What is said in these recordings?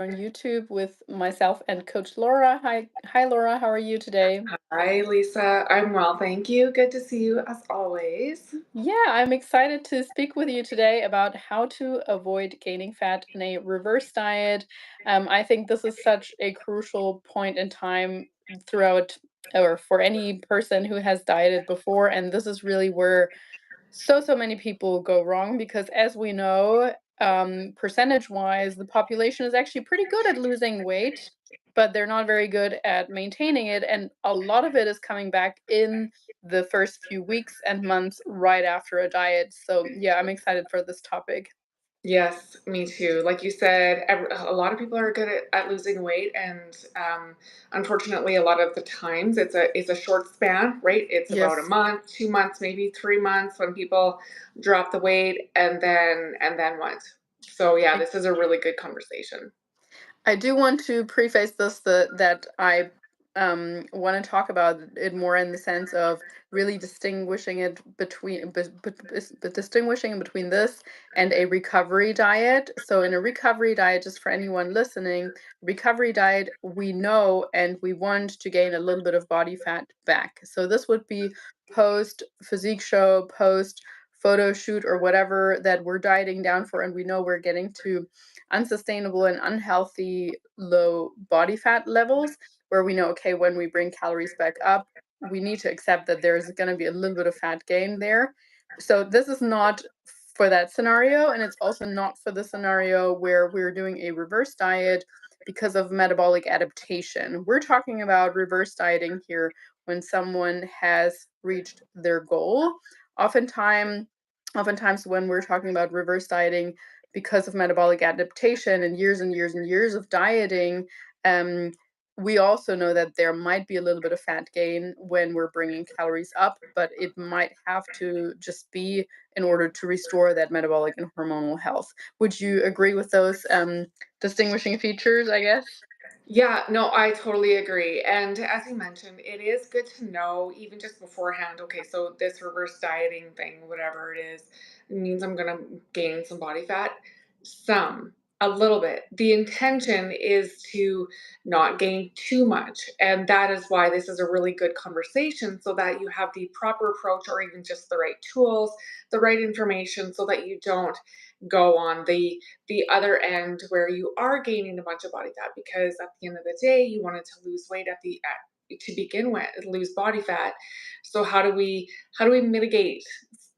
on YouTube with myself and Coach Laura. Hi, Laura. How are you today? Hi, Lisa. I'm well, thank you. Good to see you as always. Yeah, I'm excited to speak with you today about how to avoid gaining fat in a reverse diet. I think this is such a crucial point in time throughout, or for any person who has dieted before, and this is really where so many people go wrong because as we know, percentage wise, the population is actually pretty good at losing weight, but they're not very good at maintaining it, and a lot of it is coming back in the first few weeks and months right after a diet. So yeah, I'm excited for this topic. Yes, me too. Like you said, a lot of people are good at losing weight, and unfortunately, a lot of the times it's a short span, right? It's about a Yes. month, 2 months, maybe 3 months when people drop the weight, and then what? So yeah, this is a really good conversation. I do want to preface this that I want to talk about it more in the sense of really distinguishing it between distinguishing between this and a recovery diet. So in a recovery diet, just for anyone listening, recovery diet, we know and we want to gain a little bit of body fat back. So this would be post physique show, post photo shoot or whatever that we're dieting down for, and we know we're getting to unsustainable and unhealthy low body fat levels where we know, okay, when we bring calories back up, we need to accept that there's going to be a little bit of fat gain there. So this is not for that scenario, and it's also not for the scenario where we're doing a reverse diet because of metabolic adaptation. We're talking about reverse dieting here when someone has reached their goal. Oftentimes, oftentimes when we're talking about reverse dieting, because of metabolic adaptation and years and years of dieting, um, we also know that there might be a little bit of fat gain when we're bringing calories up, but it might have to just be in order to restore that metabolic and hormonal health. Would you agree with those distinguishing features, I guess? Yeah, no, I totally agree. And as you mentioned, it is good to know even just beforehand, okay, so this reverse dieting thing, whatever it is, means I'm going to gain some body fat. Some, a little bit. The intention is to not gain too much. And that is why this is a really good conversation so that you have the proper approach or even just the right tools, the right information so that you don't go on the other end where you are gaining a bunch of body fat because at the end of the day you wanted to lose weight to begin with, lose body fat. So how do we mitigate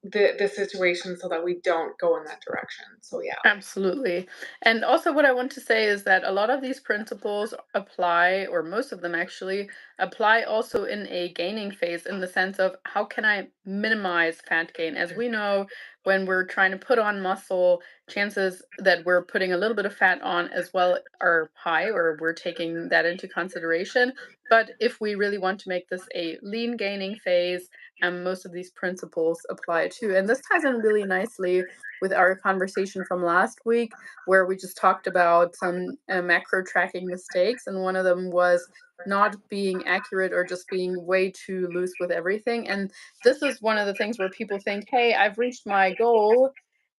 the situation so that we don't go in that direction? So yeah. Absolutely. And also, what I want to say is that a lot of these principles apply, or most of them actually apply also in a gaining phase, in the sense of how can I minimize fat gain? As we know, when we're trying to put on muscle, chances that we're putting a little bit of fat on as well are high, or we're taking that into consideration. But if we really want to make this a lean gaining phase, most of these principles apply too. And this ties in really nicely with our conversation from last week, where we just talked about some macro tracking mistakes. And one of them was not being accurate or just being way too loose with everything. And this is one of the things where people think, hey, I've reached my goal.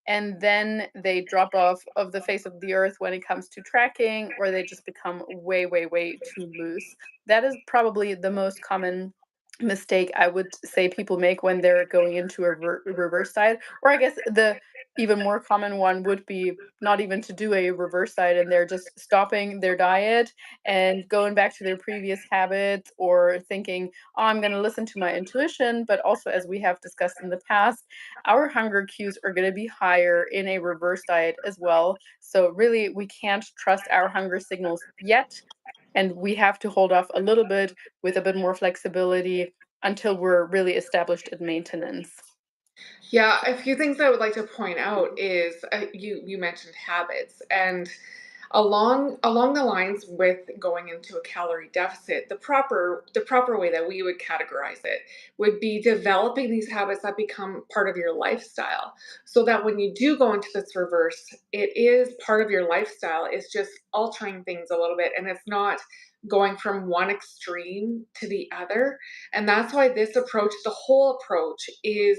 And then they drop off of the face of the earth when it comes to tracking, or they just become way too loose. That is probably the most common mistake I would say people make when they're going into a reverse diet. Or I guess the even more common one would be not even to do a reverse diet, and they're just stopping their diet and going back to their previous habits, or thinking, oh, I'm going to listen to my intuition. But also, as we have discussed in the past, our hunger cues are going to be higher in a reverse diet as well. So really, we can't trust our hunger signals yet, and we have to hold off a little bit with a bit more flexibility until we're really established at maintenance. Yeah, a few things I would like to point out is you mentioned habits, and along the lines with going into a calorie deficit, the proper way that we would categorize it would be developing these habits that become part of your lifestyle, so that when you do go into this reverse, it is part of your lifestyle. It's just altering things a little bit, and it's not going from one extreme to the other. And that's why this approach, the whole approach, is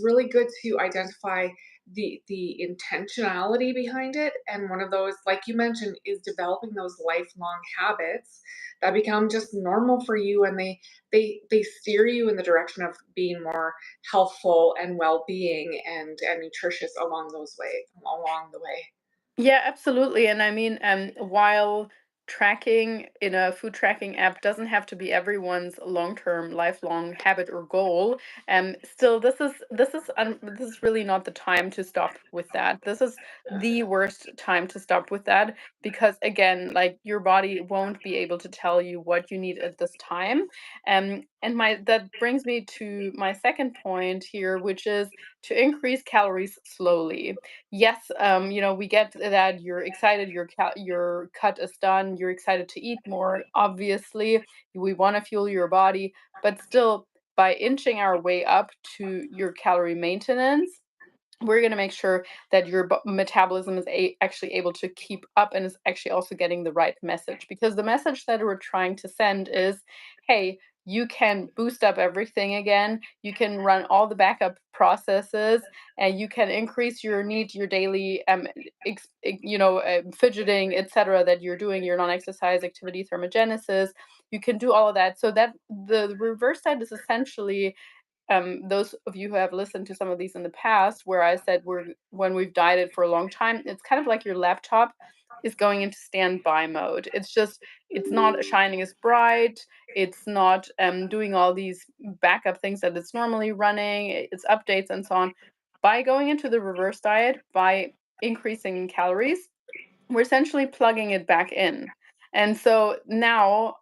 really good to identify the intentionality behind it. And one of those, like you mentioned, is developing those lifelong habits that become just normal for you, and they steer you in the direction of being more healthful and well-being and nutritious along the way. Yeah, absolutely. And I mean, while tracking in a food tracking app doesn't have to be everyone's long-term, lifelong habit or goal, still this is really not the time to stop with that. This is the worst time to stop with that because again, like your body won't be able to tell you what you need at this time. And my that brings me to my second point here, which is to increase calories slowly. Yes, we get that you're excited, your cut is done, you're excited to eat more. Obviously, we want to fuel your body, but still, by inching our way up to your calorie maintenance, we're going to make sure that your metabolism is actually able to keep up and is actually also getting the right message, because the message that we're trying to send is, hey, you can boost up everything again, you can run all the backup processes, and you can increase your need, your daily fidgeting, etc., that you're doing, your non-exercise activity thermogenesis. You can do all of that, so that the reverse side is essentially, those of you who have listened to some of these in the past, where I said when we've dieted for a long time, it's kind of like your laptop is going into standby mode. It's not shining as bright. It's not doing all these backup things that it's normally running. Its updates and so on. By going into the reverse diet, by increasing calories, we're essentially plugging it back in. And so now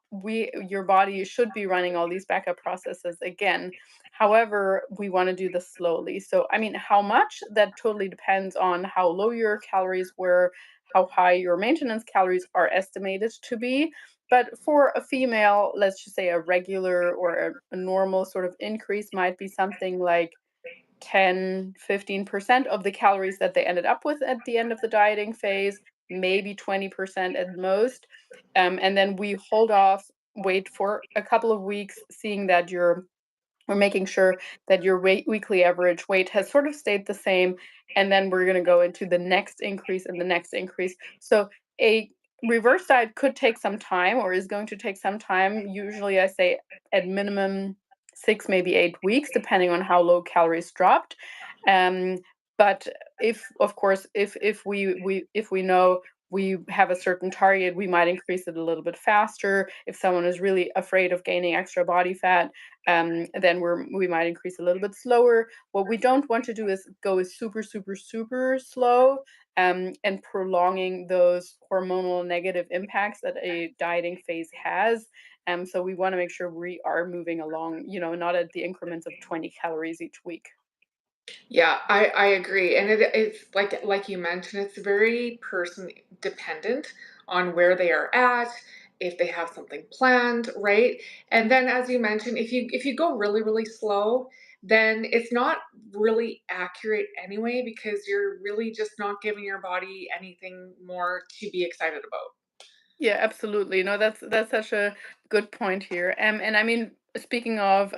your body should be running all these backup processes again. However, we want to do this slowly. So, I mean, how much, that totally depends on how low your calories were, how high your maintenance calories are estimated to be. But for a female, let's just say a regular or a normal sort of increase might be something like 10-15% of the calories that they ended up with at the end of the dieting phase, maybe 20% at most. And then we hold off, wait for a couple of weeks, seeing that we're making sure that your weekly average weight has sort of stayed the same. And then we're going to go into the next increase and the next increase. So a reverse diet could take some time, or is going to take some time. Usually, I say at minimum 6, maybe 8 weeks, depending on how low calories dropped. Um, but if, of course, if we know we have a certain target, we might increase it a little bit faster. If someone is really afraid of gaining extra body fat, then we might increase a little bit slower. What we don't want to do is go super, super, super slow, and prolonging those hormonal negative impacts that a dieting phase has. So we want to make sure we are moving along, not at the increments of 20 calories each week. Yeah, I agree, and it's like you mentioned, it's very person dependent on where they are at, if they have something planned, right? And then, as you mentioned, if you go really slow, then it's not really accurate anyway because you're really just not giving your body anything more to be excited about. Yeah, absolutely. No, that's such a good point here. And I mean, speaking of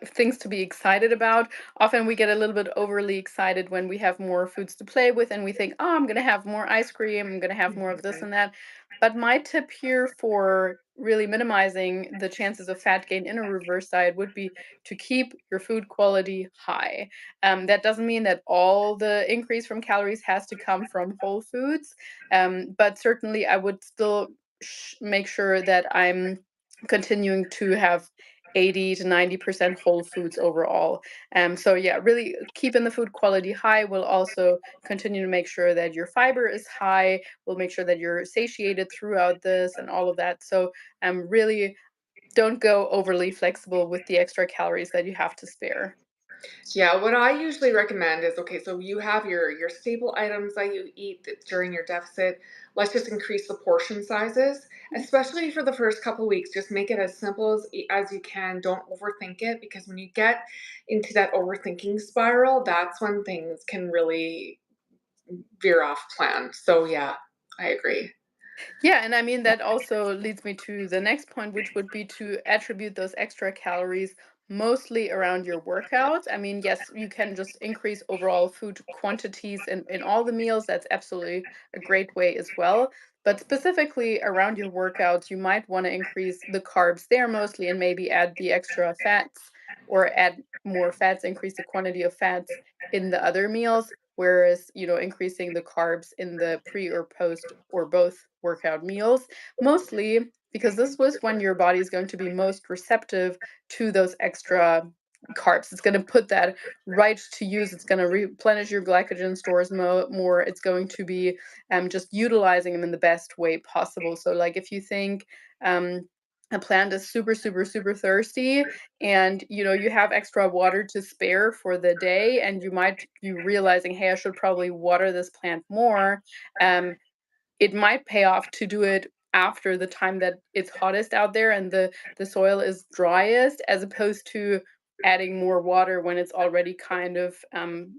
things to be excited about, often we get a little bit overly excited when we have more foods to play with, and we think, oh, I'm gonna have more ice cream, I'm gonna have more of this Mhm. and that. But my tip here for really minimizing the chances of fat gain in a reverse diet would be to keep your food quality high. That doesn't mean that all the increase from calories has to come from whole foods, but certainly, I would still make sure that I'm continuing to have 80 to 90% whole foods overall. So yeah, really keeping the food quality high will also continue to make sure that your fiber is high. Will make sure that you're satiated throughout this and all of that. So really don't go overly flexible with the extra calories that you have to spare. Yeah, what I usually recommend is, okay, so you have your staple items that you eat during your deficit. Let's just increase the portion sizes, especially for the first couple weeks. Just make it as simple as you can. Don't overthink it, because when you get into that overthinking spiral, that's when things can really veer off plan. So yeah, I agree. Yeah, and I mean that also leads me to the next point, which would be to attribute those extra calories mostly around your workouts. I mean, yes, you can just increase overall food quantities in all the meals. That's absolutely a great way as well. But specifically around your workouts, you might want to increase the carbs there mostly and maybe add the extra fats or add more fats, increase the quantity of fats in the other meals. Whereas, increasing the carbs in the pre or post or both workout meals, mostly because this was when your body is going to be most receptive to those extra carbs. It's going to put that right to use. It's going to replenish your glycogen stores more. It's going to be just utilizing them in the best way possible. So, like if you think a plant is super, super, super thirsty, and you have extra water to spare for the day, and you might be realizing, hey, I should probably water this plant more. Um, it might pay off to do it after the time that it's hottest out there and the soil is driest, as opposed to adding more water when it's already kind of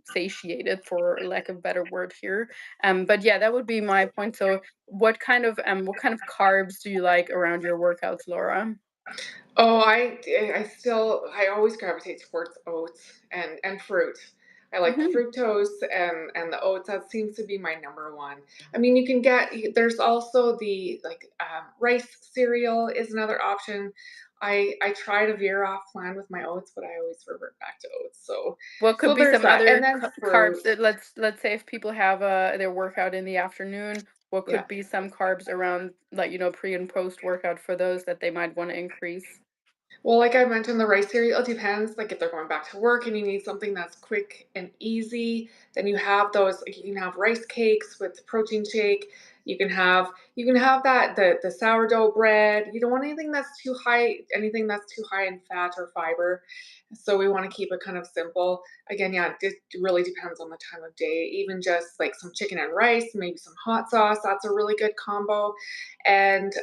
satiated, for lack of a better word here. But yeah, that would be my point. So what kind of carbs do you like around your workouts, Laura? Oh, I always gravitate towards oats and fruit. I like the Hmm. fructose and the oats. That seems to be my number one. I mean, you can get there's also the like rice cereal is another option. I try to veer off plan with my oats, but I always revert back to oats. So What could so be there's some that, and other then carbs? fruit. Let's say if people have their workout in the afternoon, what Yeah. could be some carbs around, like, pre and post workout for those that they might want to increase? Well, like I mentioned, the rice cereal, it depends. Like if they're going back to work and you need something that's quick and easy, then you have those. Like you can have rice cakes with protein shake. You can have that the sourdough bread. You don't want anything that's too high in fat or fiber. So we want to keep it kind of simple. Again, yeah, it really depends on the time of day. Even just like some chicken and rice, maybe some hot sauce. That's a really good combo, and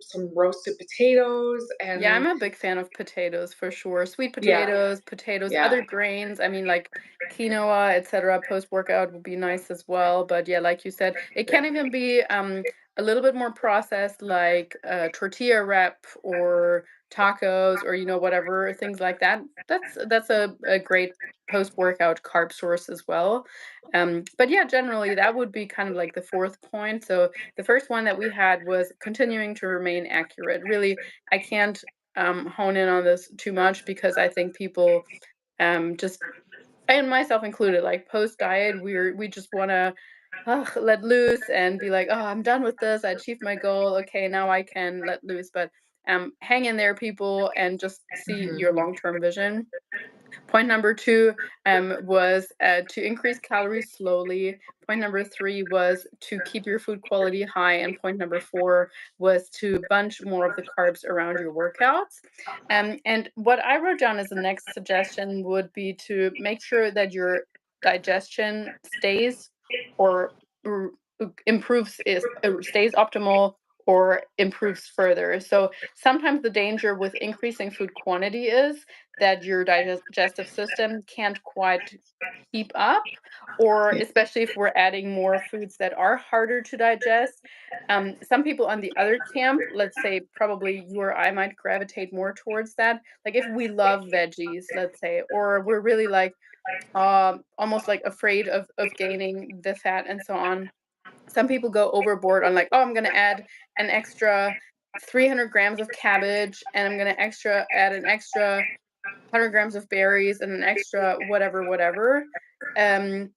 some roasted potatoes Yeah, I'm and a big fan of potatoes for sure. Sweet yeah, potatoes, yeah, other grains. I mean, like quinoa, etc. Post workout would be nice as well. But yeah, like you said, it yeah. can even be a little bit more processed, like tortilla wrap or tacos or whatever things like that. That's a great post workout carb source as well. But yeah, generally that would be kind of like the fourth point. So the first one that we had was continuing to remain accurate. Really, I can't hone in on this too much because I think people just, and myself included, like post diet, we just want to let loose and be like, oh, I'm done with this. I achieved my goal. Okay, now I can let loose. But hang in there, people, and just see Mhm. your long term vision. Point number two was to increase calories slowly. Point number three was to keep your food quality high. And point number four was to bunch more of the carbs around your workouts. And what I wrote down as the next suggestion would be to make sure that your digestion stays or r- improves, is stays optimal or improves further. So sometimes the danger with increasing food quantity is that your digestive system can't quite keep up, or especially if we're adding more foods that are harder to digest. Some people on the other camp, let's say probably you or I, might gravitate more towards that. Like if we love veggies, let's say, or we're really like almost like afraid of gaining the fat and so on. Some people go overboard on like, oh, I'm gonna add an extra 300 grams of cabbage, and I'm gonna extra add an extra 100 grams of berries and an extra whatever, whatever. Um,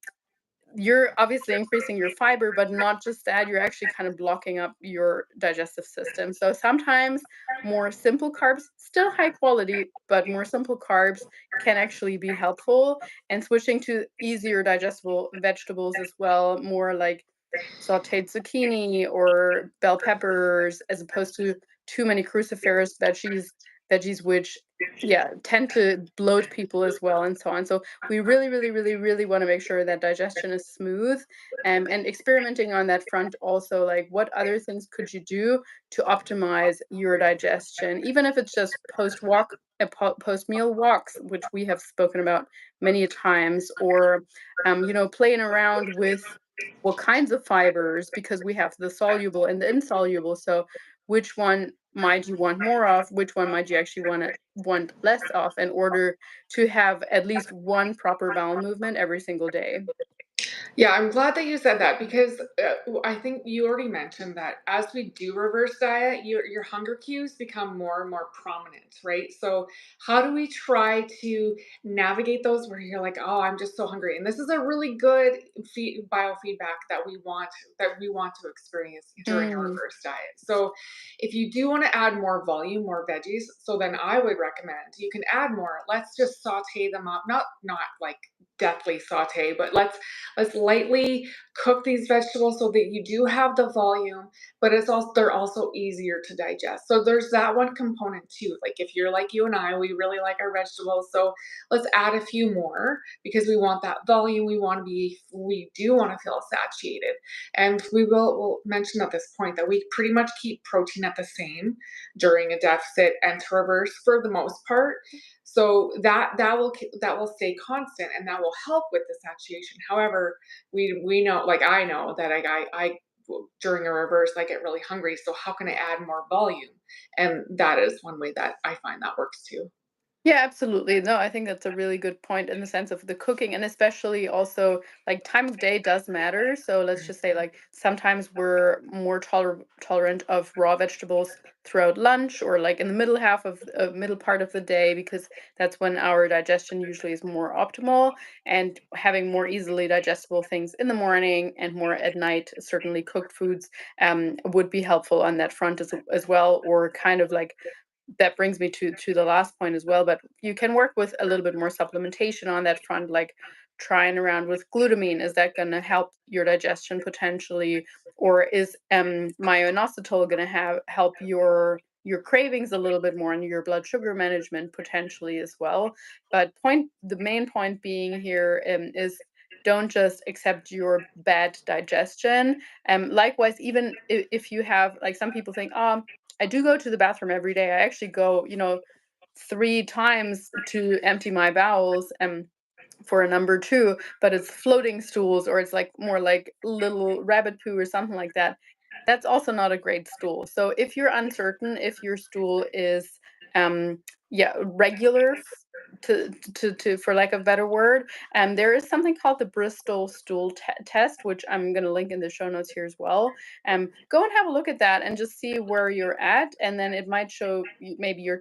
you're obviously increasing your fiber, but not just that, you're actually kind of blocking up your digestive system. So sometimes more simple carbs, still high quality, but more simple carbs can actually be helpful. And switching to easier digestible vegetables as well, more like sauteed zucchini or bell peppers, as opposed to too many cruciferous veggies which, yeah, tend to bloat people as well and so on. So we really, really, really, really want to make sure that digestion is smooth, and experimenting on that front also, like what other things could you do to optimize your digestion, even if it's just post meal walks, which we have spoken about many times, or playing around with what kinds of fibers, because we have the soluble and the insoluble. So which one might you want more of, which one might you actually want less of in order to have at least one proper bowel movement every single day. Yeah, I'm glad that you said that because I think you already mentioned that as we do reverse diet, your hunger cues become more and more prominent, right? So, how do we try to navigate those where you're like, "Oh, I'm just so hungry," and this is a really good biofeedback that we want to experience during a Mm, reverse diet. So, if you do want to add more volume, more veggies, so then I would recommend you can add more. Let's just saute them up, not like deathly saute, but let's lightly cook these vegetables so that you do have the volume, but they're also easier to digest. So there's that one component too. Like if you're like you and I, we really like our vegetables. So let's add a few more because we want that volume. We do want to feel satiated. And we'll mention at this point that we pretty much keep protein at the same during a deficit and to reverse for the most part. So that will stay constant and that will help with the satiation. However, we know, like I know that during a reverse I get really hungry. So how can I add more volume? And that is one way that I find that works too. yeah, absolutely. No, I think that's a really good point in the sense of the cooking, and especially also like time of day does matter. So let's just say like sometimes we're more tolerant of raw vegetables throughout lunch or like in the middle half of middle part of the day because that's when our digestion usually is more optimal, and having more easily digestible things in the morning and more at night, certainly cooked foods would be helpful on that front as well, or kind of like that brings me to the last point as well, but you can work with a little bit more supplementation on that front, like trying around with glutamine. Is that going to help your digestion potentially, or is myo-inositol going to have help your cravings a little bit more and your blood sugar management potentially as well? But the main point being here is don't just accept your bad digestion. Likewise, even if you have like some people think, oh, I do go to the bathroom every day. I actually go, 3 times to empty my bowels, for a number 2, but it's floating stools or it's like more like little rabbit poo or something like that. That's also not a great stool. So if you're uncertain if your stool is, yeah, regular to for lack of a better word, there is something called the Bristol stool test, which I'm going to link in the show notes here as well. Go and have a look at that and just see where you're at, and then it might show maybe you're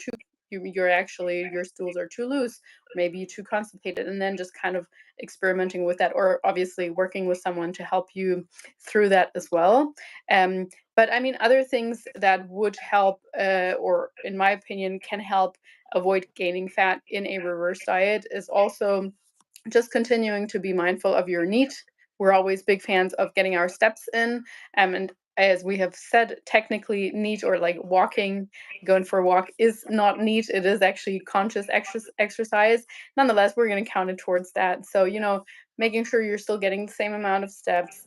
actually your stools are too loose, maybe you're too constipated, and then just kind of experimenting with that, or obviously working with someone to help you through that as well. um, but I mean, other things that would help, or in my opinion can help avoid gaining fat in a reverse diet, is also just continuing to be mindful of your NEAT. We're always big fans of getting our steps in. And as we have said, technically, NEAT or like walking, going for a walk is not NEAT. It is actually conscious exercise. Nonetheless, we're going to count it towards that. So, making sure you're still getting the same amount of steps,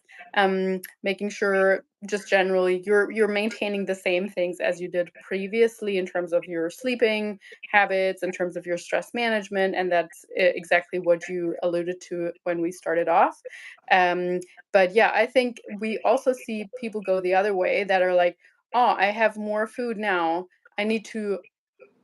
making sure just generally you're maintaining the same things as you did previously in terms of your sleeping habits, in terms of your stress management, and that's exactly what you alluded to when we started off. Um, but yeah, I think we also see people go the other way that are like, oh, I have more food now. I need to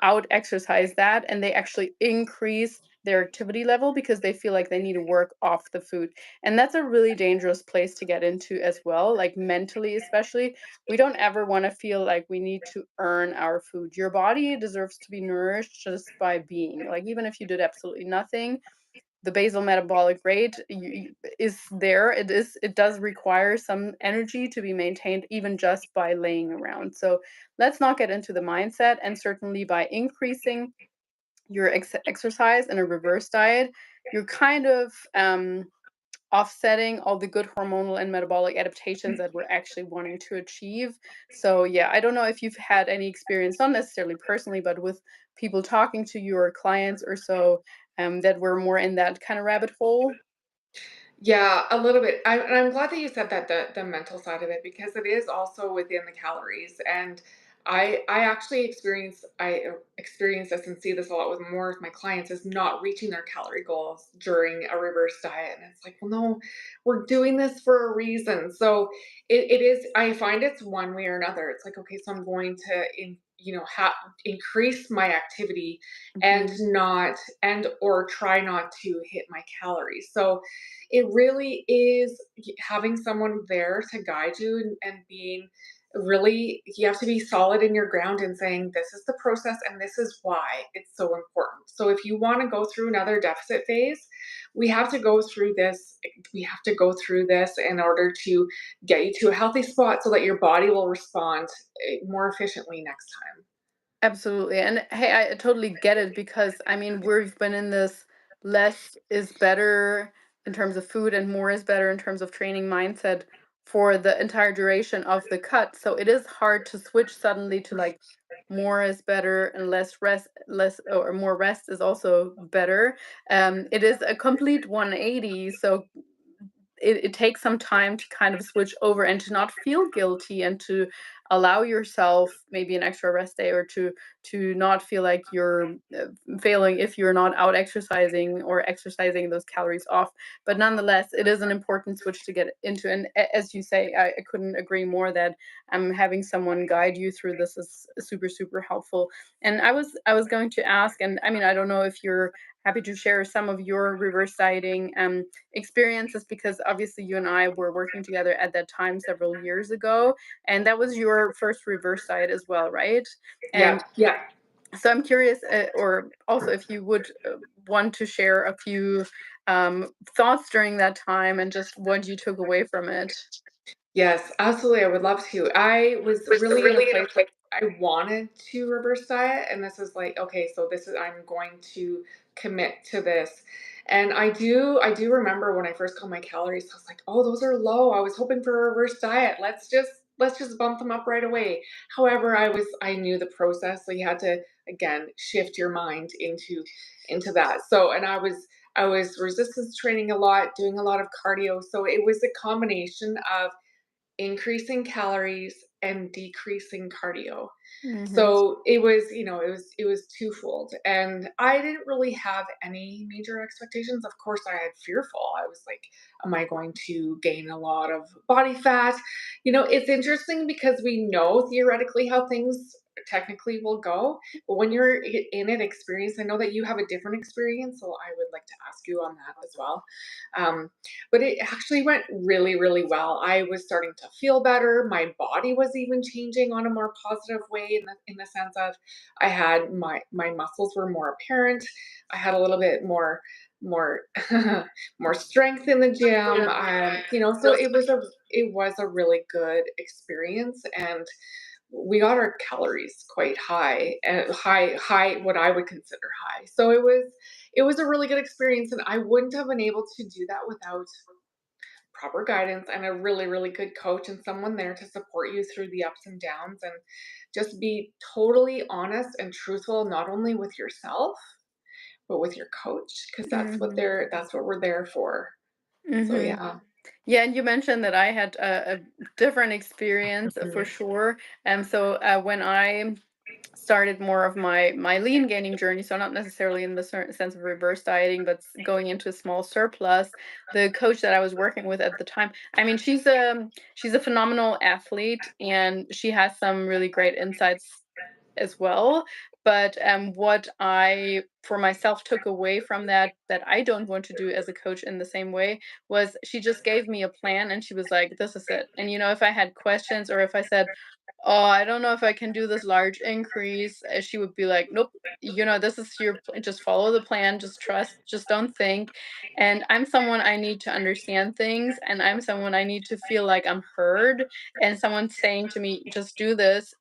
out exercise that, and they actually increase their activity level because they feel like they need to work off the food. And that's a really dangerous place to get into as well, like mentally especially. We don't ever want to feel like we need to earn our food. Your body deserves to be nourished just by being. Like even if you did absolutely nothing, the basal metabolic rate is there. It does require some energy to be maintained even just by laying around. So let's not get into the mindset, and certainly by increasing your exercise in a reverse diet, you're kind of offsetting all the good hormonal and metabolic adaptations that we're actually wanting to achieve. So yeah, I don't know if you've had any experience, not necessarily personally, but with people talking to your clients or so, that were more in that kind of rabbit hole. Yeah, a little bit. And I'm glad that you said that the mental side of it because it is also within the calories. And I actually experience this and see this a lot with more with my clients is not reaching their calorie goals during a reverse diet. And it's like, well, no, we're doing this for a reason. So it is, I find it's one way or another. It's like, okay, so I'm going to increase my activity and Mhm. not and or try not to hit my calories. So it really is having someone there to guide you and being really, you have to be solid in your ground and saying this is the process and this is why it's so important. So if you want to go through another deficit phase, we have to go through this we have to go through this in order to get you to a healthy spot so that your body will respond more efficiently next time. Absolutely. And hey, I totally get it because I mean, we've been in this less is better in terms of food and more is better in terms of training mindset for the entire duration of the cut. So it is hard to switch suddenly to like more is better and less or more rest is also better. It is a complete 180. So it takes some time to kind of switch over and to not feel guilty and to allow yourself maybe an extra rest day or to not feel like you're failing if you're not out exercising or exercising those calories off. But nonetheless, it is an important switch to get into. And as you say, I couldn't agree more that having someone guide you through this is super super helpful. And I was going to ask, and I mean, I don't know if you're happy to share some of your reverse dieting experiences, because obviously you and I were working together at that time several years ago, and that was your first reverse diet as well, right? Yeah, And yeah. so I'm curious, or also if you would want to share a few thoughts during that time and just what you took away from it. Yes, absolutely, I would love to. I was Was really in a really in a place place. I wanted to reverse diet, and this is like, okay, so this is I'm going to commit to this. And I do remember when I first got my calories, I was like, oh, those are low. I was hoping for a reverse diet. Let's just bump them up right away. However, I knew the process, so you had to again shift your mind into that. So and I was resistance training a lot, doing a lot of cardio. So it was a combination of increasing calories and decreasing cardio. Hmm. So it was twofold. And I didn't really have any major expectations. Of course, I had fearful. I was like, am I going to gain a lot of body fat? It's interesting because we know theoretically how things technically will go, but when you're in an experience, I know that you have a different experience, so I would like to ask you on that as well. Um, but it actually went really, really well. I was starting to feel better. My body was even changing on a more positive way in the sense of I had my muscles were more apparent. I had a little bit more more strength in the gym. So it was a really good experience, and we got our calories quite high and high what I would consider high. So it was a really good experience, and I wouldn't have been able to do that without proper guidance and a really, really good coach and someone there to support you through the ups and downs and just be totally honest and truthful, not only with yourself, but with your coach, because Hmm. that's what we're there for. So Hmm. yeah. Yeah, and you mentioned that I had a different experience for Mhm. sure. So when I started more of my lean gaining journey, so not necessarily in the certain sense of reverse dieting, but going into a small surplus, the coach that I was working with at the time, I mean, she's a phenomenal athlete and she has some really great insights as well. But what I for myself took away from that I don't want to do as a coach in the same way was she just gave me a plan and she was like, this is it. And if I had questions or if I said, oh, I don't know if I can do this large increase, she would be like, nope, this is just follow the plan, just trust, just don't think. And I'm someone, I need to understand things, and I'm someone I need to feel like I'm heard, and someone saying to me, just do this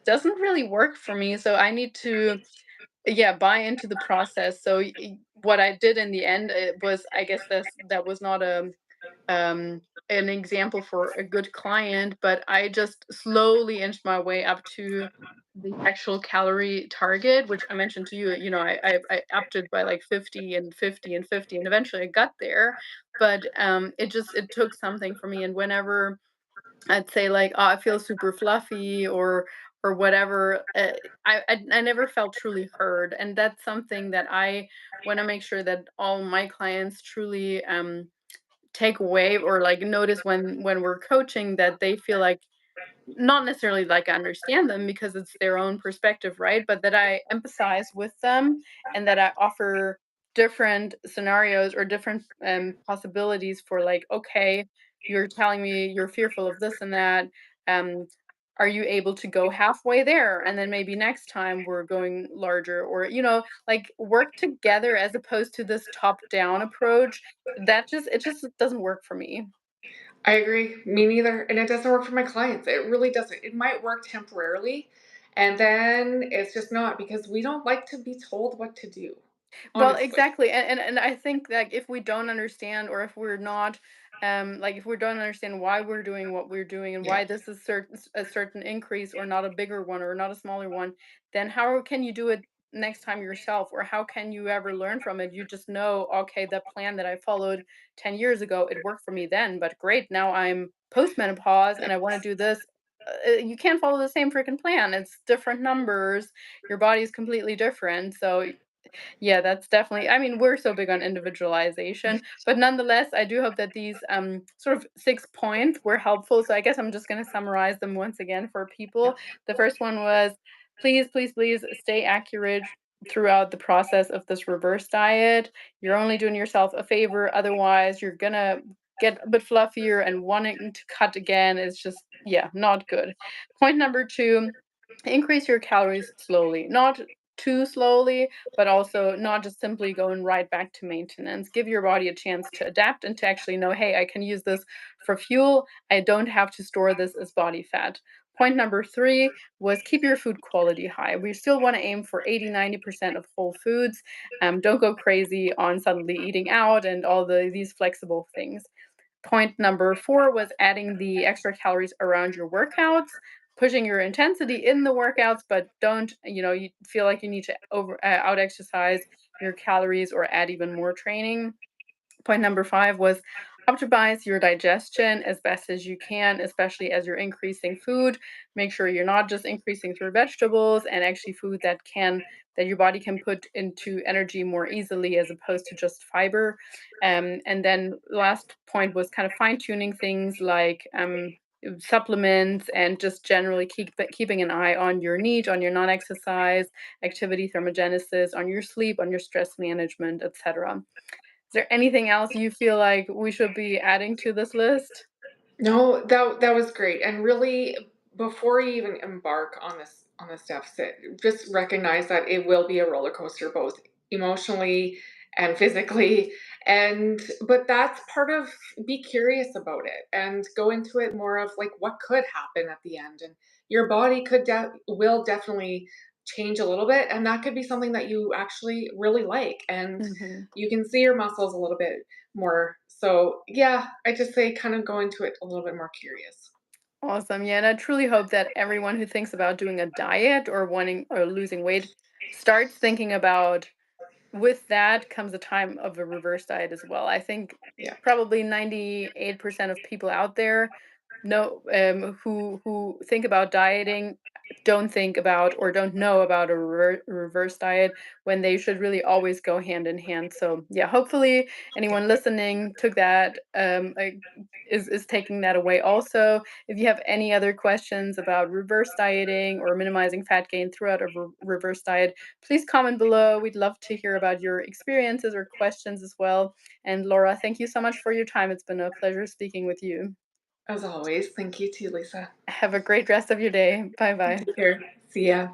doesn't really work for me. So I need to, yeah, buy into the process. So what I did in the end, it was, I guess that was not um an example for a good client, but I just slowly inched my way up to the actual calorie target, which I mentioned to you. I upped it by like 50 and 50 and 50, and eventually I got there. But it took something for me. And whenever I'd say like, "Oh, I feel super fluffy," or whatever. I never felt truly heard, and that's something that I wanna make sure that all my clients truly, take away or, like, notice when we're coaching that they feel like not necessarily like I understand them because it's their own perspective, right? But that I empathize with them and that I offer different scenarios or different possibilities for like, okay, you're telling me you're fearful of this and that. Um, are you able to go halfway there? And then maybe next time we're going larger, or, like work together as opposed to this top down approach. It just doesn't work for me. I agree. Me neither. And it doesn't work for my clients. It really doesn't. It might work temporarily, and then it's just not because we don't like to be told what to do, Well, honestly. exactly, and I think that if we don't understand or if we're not, like, if we don't understand why we're doing what we're doing and Yeah. why this is a certain increase or not a bigger one or not a smaller one, then how can you do it next time yourself? Or how can you ever learn from it? You just know, okay, the plan that I followed 10 years ago, it worked for me then, but great, now I'm postmenopause and I want to do this. You can't follow the same freaking plan. It's different numbers. Your body's completely different. So yeah, that's definitely, I mean, we're so big on individualization, but nonetheless, I do hope that these sort of 6 points were helpful. So I guess I'm just going to summarize them once again for Yeah. people. The first one was please, please, please stay accurate throughout the process of this reverse diet. You're only doing yourself a favor. Otherwise, you're going to get a bit fluffier and wanting to cut again is just, yeah, not good. Point number two, increase your calories slowly, not too slowly, but also not just simply going right back to maintenance. Give your body a chance to adapt and to actually know, hey, I can use this for fuel. I don't have to store this as body fat. Point number three was keep your food quality high. We still want to aim for 80-90% of whole foods. Don't go crazy on suddenly eating out and all these flexible things. Point number four was adding the extra calories around your workouts, pushing your intensity in the workouts, but don't, you feel like you need to out exercise your calories or add even more training. Point number five was optimize your digestion as best as you can, especially as you're increasing food. Make sure you're not just increasing through vegetables and actually food that your body can put into energy more easily as opposed to just fiber. And then last point was kind of fine tuning things like supplements and just generally keeping an eye on your NEAT, on your non-exercise activity thermogenesis, on your sleep, on your stress management, etc. Is there anything else you feel like we should be adding to this list? No, that was great, and really, before you even embark on this deficit, just recognize that it will be a roller coaster, both emotionally and physically, and but that's part of be curious about it and go into it more of like what could happen at the end, and your body will definitely change a little bit, and that could be something that you actually really like, and Mhm. you can see your muscles a little bit more. So, yeah, I just say kind of go into it a little bit more curious. Awesome. Yeah, and I truly hope that everyone who thinks about doing a diet or wanting or losing weight starts thinking about with that comes a time of a reverse diet as well. I think Yeah. probably 98% of people out there know who think about dieting don't think about or don't know about a reverse diet when they should really always go hand in hand. So yeah, hopefully Yeah. anyone listening took that is taking that away also. If you have any other questions about reverse dieting or minimizing fat gain throughout a reverse diet, please comment below. We'd love to hear about your experiences or questions as well. And Laura, thank you so much for your time. It's been a pleasure speaking with you. As always, thank you too, Lisa. Have a great rest of your day. Bye bye. Take care. See ya.